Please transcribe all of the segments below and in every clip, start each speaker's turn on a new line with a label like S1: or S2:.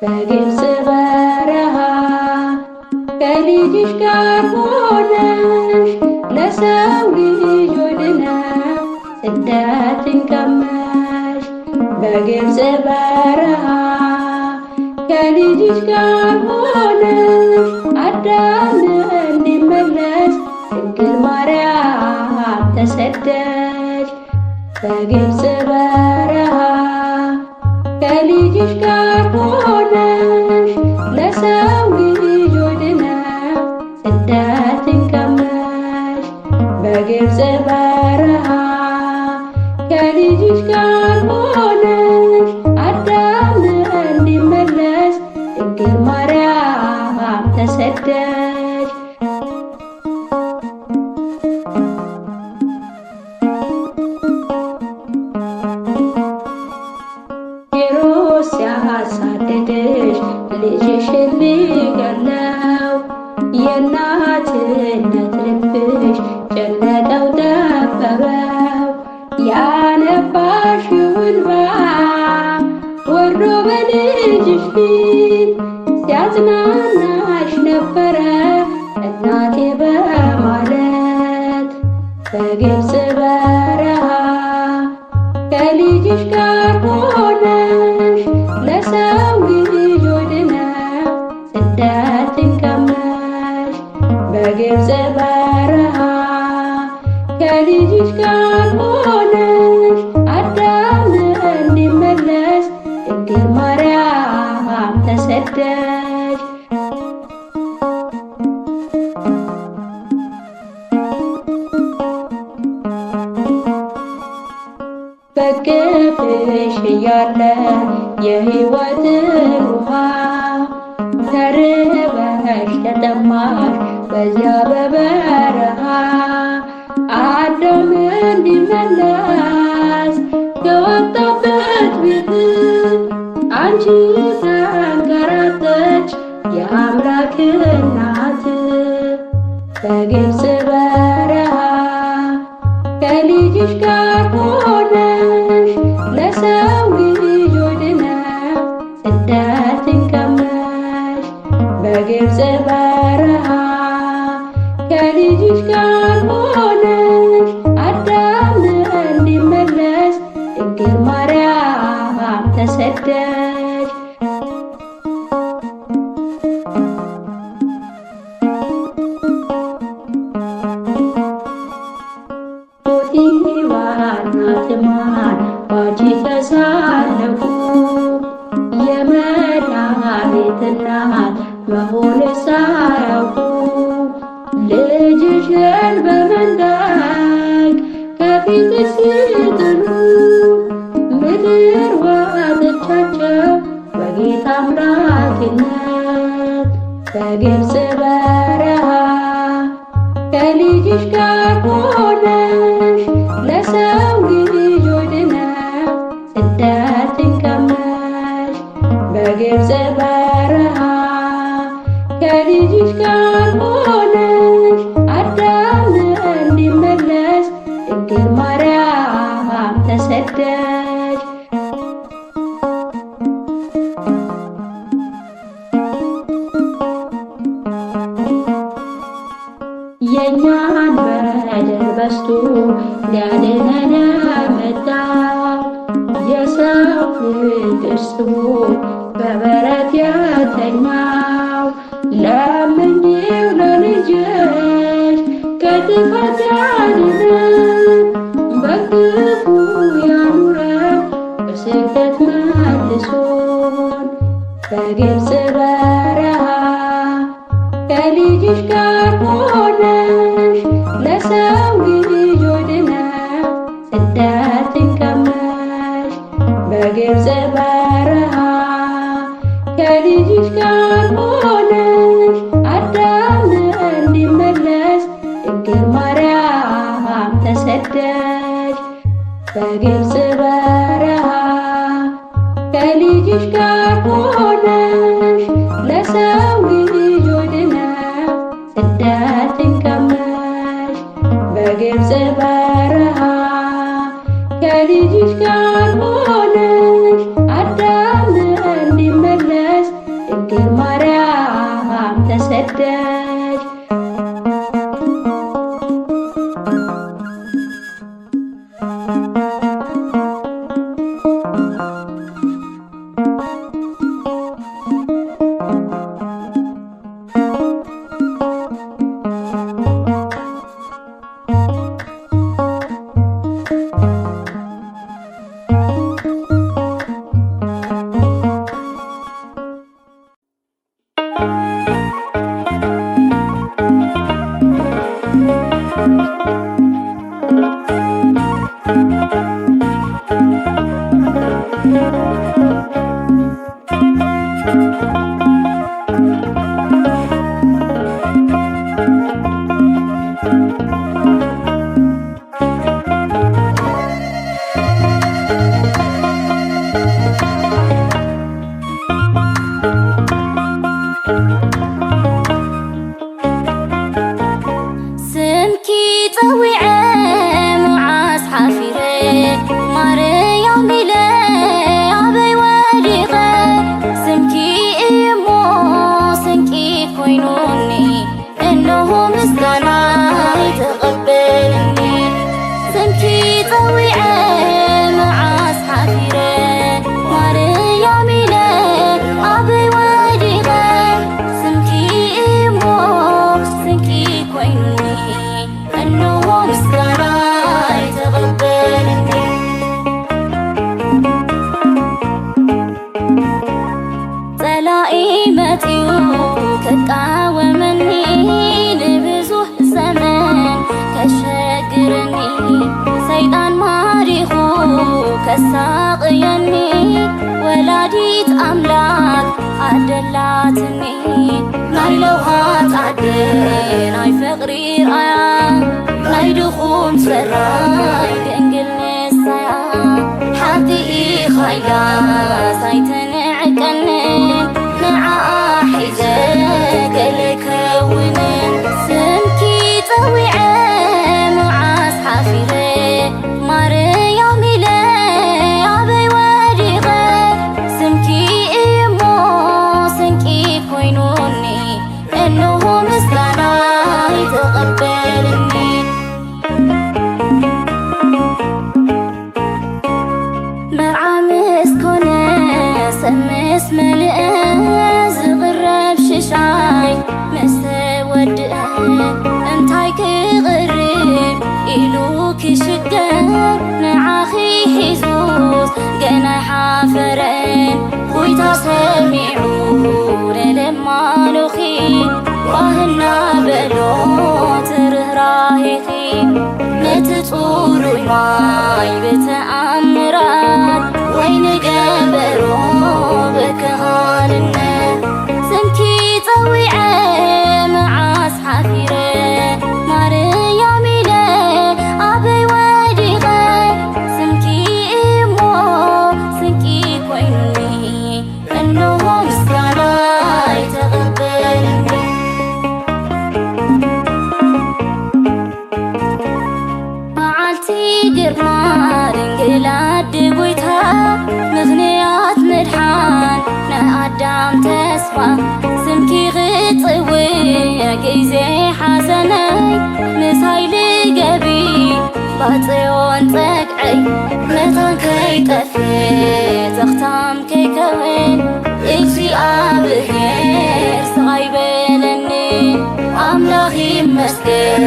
S1: በግብፅ በረሃ ከልጅሽ ጋር ሆነሽ ለሰው ልጆች ድነው ስደትን ቀመሽ። በግብፅ በረሃ ከልጅሽ ጋር ሆነሽ አዳም እንዲመለስ ድንግል ማርያም ተሰደሽ። በግብፅ በረሃ ከልጅሽ ጋር ሆነሽ ለሰው ልጆች ድነው ስደትን ቀመሽ። በግብፅ በረሃ ከልጅሽ ጋር ሆነሽ አዳም እንዲመለስ ድንግል ማርያም ተሰደሽ። ሄሮድስ ሲያሳድድሽ ልጅሽን ሊገለው የእናትነት ልብሽ ጨነቀው ጠበበው። ያነባሽው እንባ ወርዶ በልጅሽ ፊት ሲያጽናናሽ ነበረ እናቴ በማለት። በግብፅ በረሃ ከልጅሽ ጋር ሆነሽ ለሰው ልጆች ድነው ስደትን ቀመሽ። በግብፅ በረሃ ከልጅሽ ጋር ሆነሽ አዳም እንዲመለስ ድንግል ማርያም ተሰደሽ። በቅፍሽ እያለ የሕይወትን ውሃ ተርበሽ ተጠማሽ በዚያ በበረሃ አዳም እንዲመለስ ከወጣበት ቤት አንቺ ተንከራተች የአምላክ እናት። በግብፅ በረሃ ከልጅሽ ጋር ሆነሽ ለሰው ልጆች ድነው ስደትን ቀመሽ። በግብፅ በረሃ ከልጅሽ ጋር ሆነሽ አዳም እንዲመለስ ድንግል ማርያም ተሰደሽ። ፖቲፋርና ትዕማር ባንቺ ተሳለቁ የመድኃኒት እናት መሆንሽ ሳያውቁ። ልጅሽን በመንጠቅ ከፊትሽ ሲጥሉ ምድር ዋጠቻቸው በጌታ አምላክነት። በግብፅ በረሃ ከልጅሽ ጋር ሆነሽ ለሰው ልጆች ድነው ስደትን ቀመሽ። በግብፅ በረሃ ከልጅሽ ጋር ሆነሽ አዳም እንዲመለስ ድንግል ማርያም ተሰደሽ። የእኛን በደል በስቶ ሊያድነን መጣው የሰው ፍቅር ስቦ በበረት የተኛው። ለምኚው ለልጅሽ ከጥፋት ያድነን በክፉ ያኑረን በስደት መልሶን። በግብፅ በረሃ ከልጅሽ ጋር ሆነሽ ለሰው ልጆች ድነው ስደትን ቀመሽ። በግብፅ በረሃ ከልጅሽ ጋር ሆነሽ አዳም እንዲመለስ ወደሽ كساقيني ولاديت أملاك عدلاتني نايلوهات عدين ناي فقري آيا ناي دخوم سراي دنقل نسايا حاتي خايا سايتنعكني نعا حيزك الكونين سمكي طويعي معاس حافري ماري سمس ملئ زغرب ششاي مسود انتاي كغرب إلو كشقر نعاخي حزوز قنا حافرين خويتا سميعون لما نخي واهنا بلو ترهراهيخي نتطورو ماي بتأمرات وين قبرو بكهالنا سمكي طويعي معاس حفيري ماريا ميلي أبي ودي غي سمكي إيمو سمكي كويني إنه مسكانا يتقبلني معالتي قرمار انقلاد قويتها مغنيات مدحان نقدام تسفى سمكي غطوي كيزي حسني مسايلي قبي باطيون تقعي متان كي تفي تختام كي كوين إجي أبهير صغيبلني أملاخي مسكين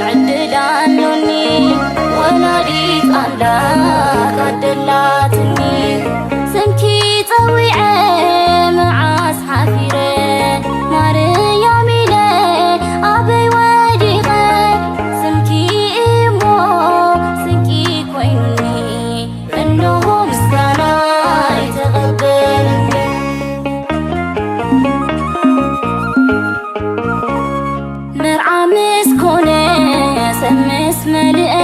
S1: عدلانوني ولاديت أملاك عدلاتني سمكي طويعي معاس حفيري ماريا ميلي أبي ودي غي سمكي إيمو سمكي كويني إنه مسكانا يتقبلني مرعى مسكوني سمس ملئ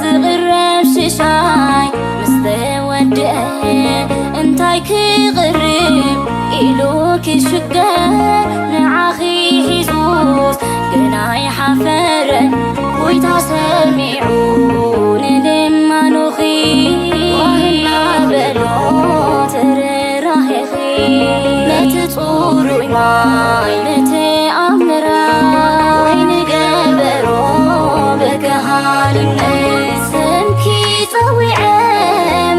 S1: زغرب ششاي مستود انتاي كغرب إلو كشقر نعاخي حزوز قناي حفرن ويتا سميعون لما نخي وهنا بلو ترراهيخي ነቲ ጽሩይ ማይ ነቲ ኣምራ ወይኒ ገበሮ በገሃልነት ስምኪ ፀዊዐ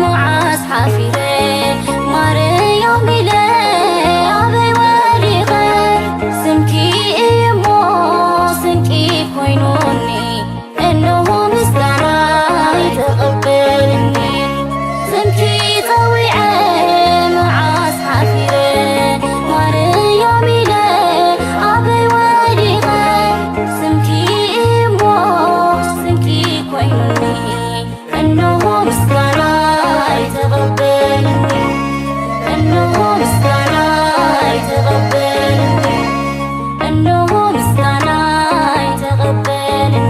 S1: መዓስ ሓፊረ ማርያም ኢለ ኣበይ ወዲቐ ስምኪ እሞ ስንቂ ኮይኑኒ እነሆ ምስጋና ይተቐበልኒ ስምኪ ፀዊዐ መዓስ ሓፊረ ማርያም ኢለ ኣበይ ወዲቐ ስምኪ እሞ ስንቂ ኮይኑኒ እነሆ ምስጋና ይተቐበልኒ እነሆ ምስጋና ይተቐበልኒ እነሆ ምስጋና ይተቐበልኒ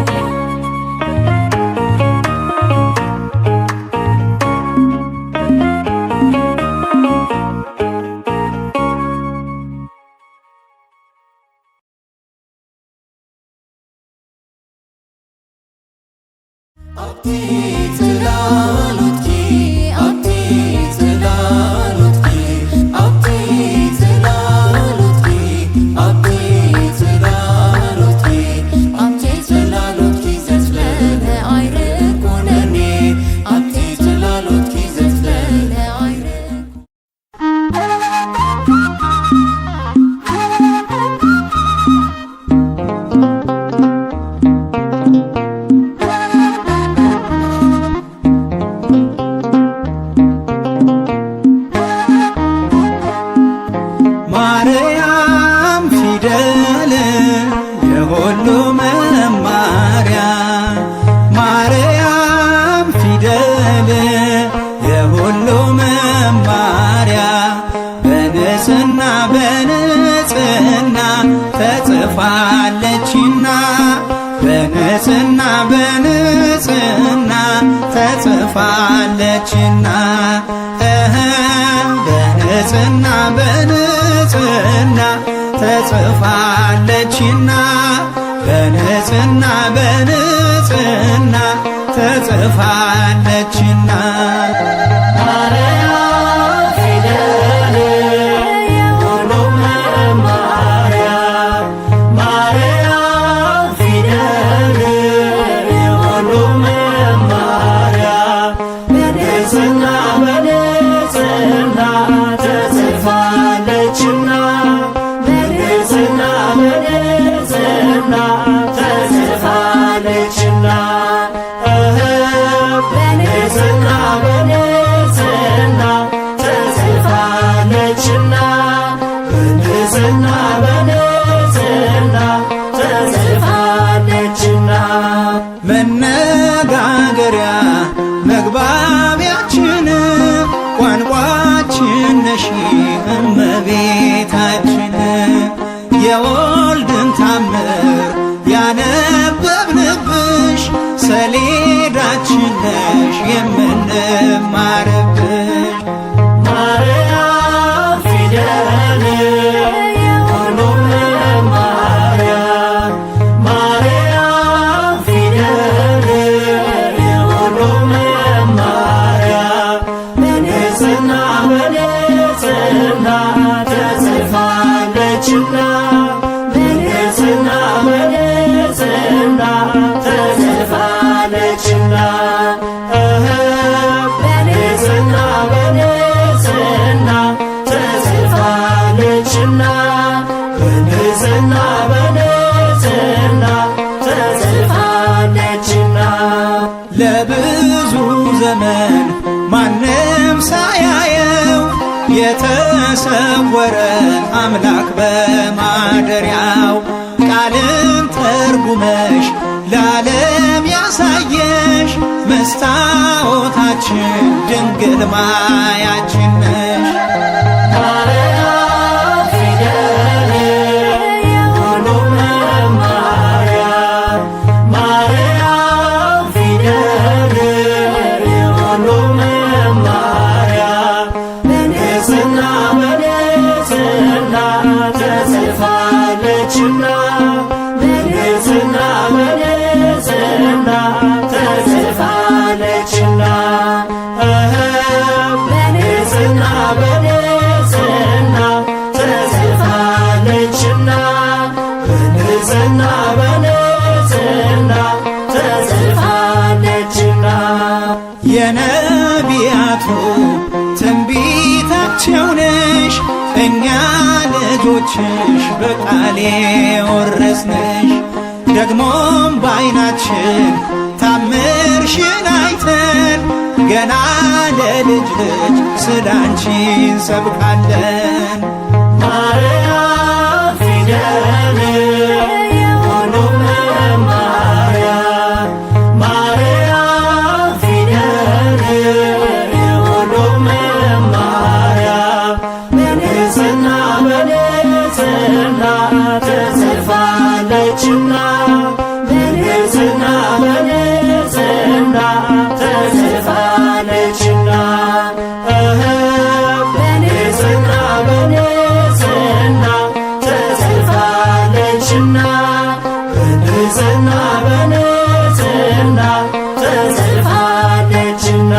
S2: ተጽፋለችና በንጽሕና በንጽሕና ተጽፋለችና በንጽሕና በንጽሕና ተጽፋለችና በንጽሕና በንጽሕና ተጽፋለችና መነጋገሪያ መግባቢያችን ቋንቋችን ነሽ እመቤታችን የወልድን ታምር ያነበብንብሽ ሰሌዳችን ነሽ የምንማርብሽ ማርያም ፊደል ለብዙ ዘመን ማንም ሳያየው የተሰወረ አምላክ በማደሪያው ቃልን ተርጉመሽ ለዓለም ያሳየሽ መስታወታችን ድንግል ማያችን ነሽ
S3: በንጽሕና በንጽሕና በንጽሕና ተጽፋለችና
S2: የነቢያቱ ትንቢታቸው ነሽ እኛ ልጆችሽ በቃሌ ወረስንሽ። ደግሞም በዓይናችን ታምርሽን አይተን ገና ለልጅ ልጅ ስላንቺ እንሰብካለን።
S3: ማርያም ፊደል የሁሉም መማሪያ ማርያም ፊደል የሁሉም መማሪያ በንጽሕና በንጽሕና ተጽፋለችና በንጽሕና በንጽሕና ተጽፋለችና በንጽሕና በንጽሕና ተጽፋለችና በንጽሕና በንጽሕና ተጽፋለችና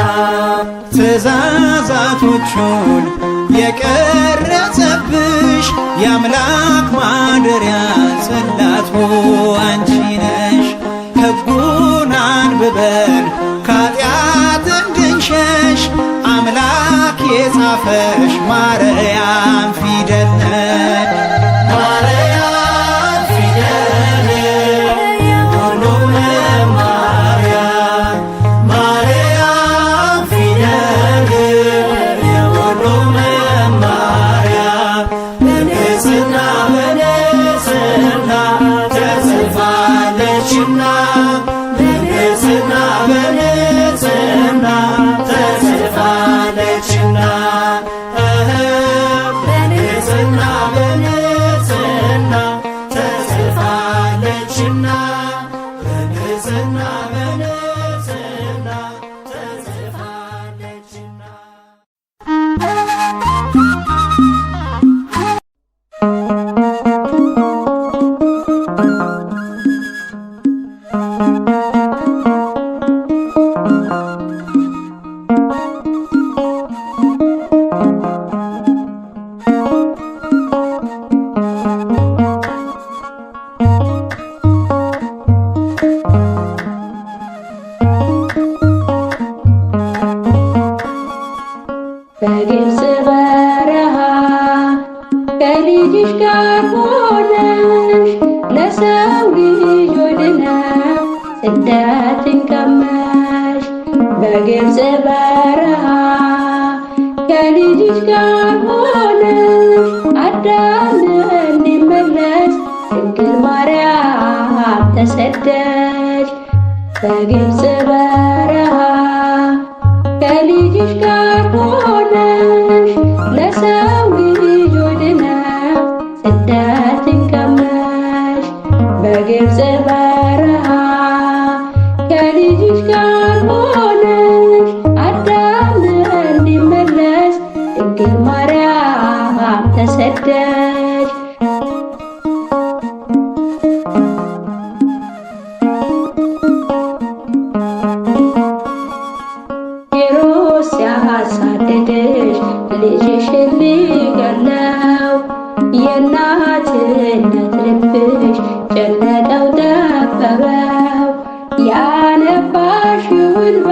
S2: ትእዛዛቶቹን የቀረጸብሽ የአምላክ ማደሪያ ጽላቱ አንቺ ነሽ። ሕጉን አንብበን ከኃጢአት እንድንሸሽ አምላክ የጻፈሽ ማርያም ፊደል ነሽ።
S3: ማርያም ፊደል የሁሉም መማሪያ ማርያም ፊደል የሁሉም መማሪያ በንጽሕና በንጽሕና ተጽፋለችና በንጽሕና በንጽሕና ተጽፋለችና በንጽሕና በንጽሕና ተጽፋለችና በንጽሕና በንጽሕና ተጽፋለችና
S4: በግብፅ በረሃ ከልጅሽ ጋር ሆነሽ ለሰው ልጆች ድነሽ ስደትን ቀመሽ። በግብፅ በረሃ ከልጅሽ ጋር ሆነሽ አዳም እንዲመለስ ድንግል ማርያም ተሰደሽ። በግብፅ በረሃ ከልጅሽ ጋር ሆነሽ ለሰው ልጆች ድነሽ ስደትን ቀመሽ። በግብፅ በረሃ ከልጅሽ ጋር ሆነሽ አዳም እንዲመለስ ድንግል ማርያም ተሰደሽ። ሄሮድስ ሲያሳድድሽ ልጅሽን ሊገለው የእናትነት ልብሽ ጨነቀው ጠበበው። ያነባሽው እንባ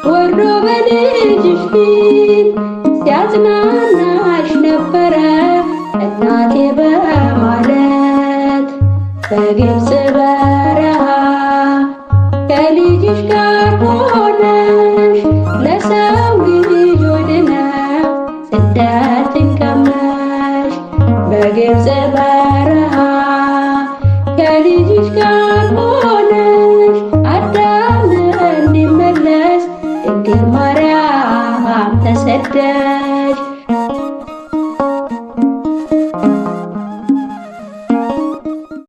S4: ወርዶ በልጅሽ ፊት ሲያጽናናሽ ነበረ እናቴ በማለት። በግብፅ በረሃ ከልጅሽ ጋር ሆነሽ ለሰው ልጆች ድነሽ ስደትን ቀመሽ። በግብፅ በረሃ ከልጅሽ ጋር ሆነሽ አዳም እንዲመለስ ድንግል ማርያም ተሰደሽ።